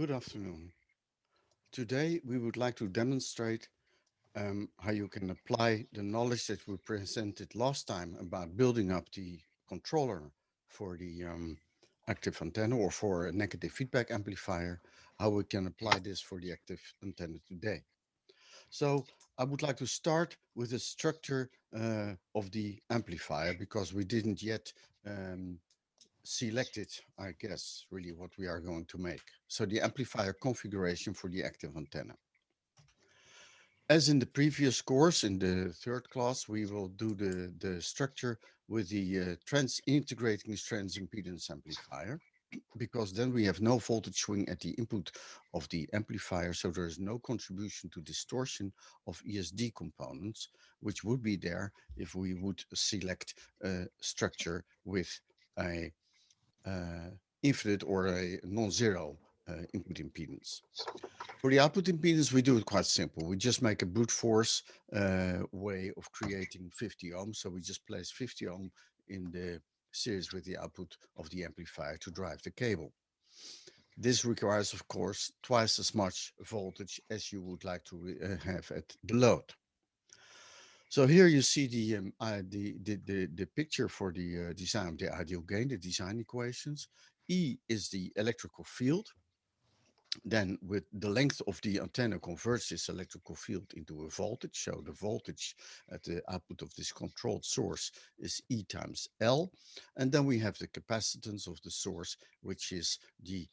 Good afternoon. Today we would like to demonstrate how you can apply the knowledge that we presented last time about building up the controller for the active antenna or for a negative feedback amplifier, how we can apply this for the active antenna today. So I would like to start with the structure of the amplifier because we didn't yet selected, I guess, really what we are going to make. So the amplifier configuration for the active antenna. As in the previous course, in the third class, we will do the structure with the integrating trans impedance amplifier, because then we have no voltage swing at the input of the amplifier, so there is no contribution to distortion of ESD components, which would be there if we would select a structure with a infinite or a non-zero input impedance. For the output impedance, we do it quite simple. We just make a brute force way of creating 50 ohms. So we just place 50 ohm in the series with the output of the amplifier to drive the cable. This requires, of course, twice as much voltage as you would like to have at the load. So here you see the picture for the design of the ideal gain, the design equations. E is the electrical field. Then with the length of the antenna converts this electrical field into a voltage. So the voltage at the output of this controlled source is E times L. And then we have the capacitance of the source, which is the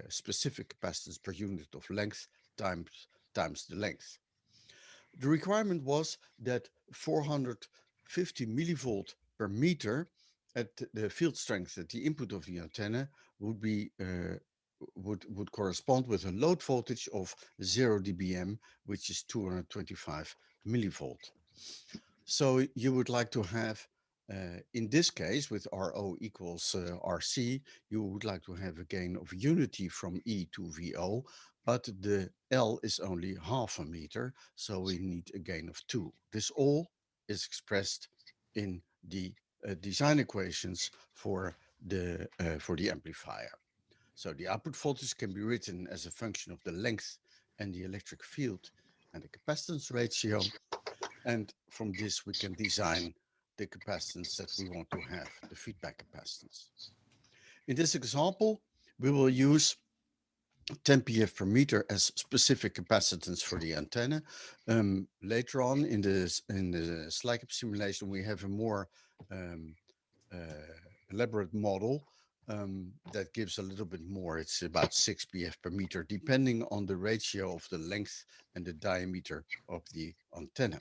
specific capacitance per unit of length times the length. The requirement was that 450 millivolt per meter at the field strength at the input of the antenna would be would correspond with a load voltage of 0 dBm, which is 225 millivolt. So you would like to have, in this case, with RO equals RC, you would like to have a gain of unity from E to VO, but the L is only half a meter, so we need a gain of 2. This all is expressed in the design equations for the amplifier. So the output voltage can be written as a function of the length and the electric field and the capacitance ratio. And from this, we can design the capacitance that we want to have, the feedback capacitance. In this example, we will use 10 pf per meter as specific capacitance for the antenna. Later on in the slide simulation, we have a more elaborate model that gives a little bit more. It's about 6 pf per meter, depending on the ratio of the length and the diameter of the antenna.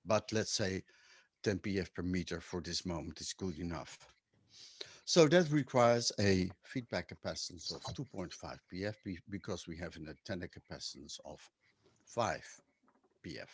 But let's say 10 pf per meter for this moment is good enough. So that requires a feedback capacitance of 2.5 pf because we have an antenna capacitance of 5 pf.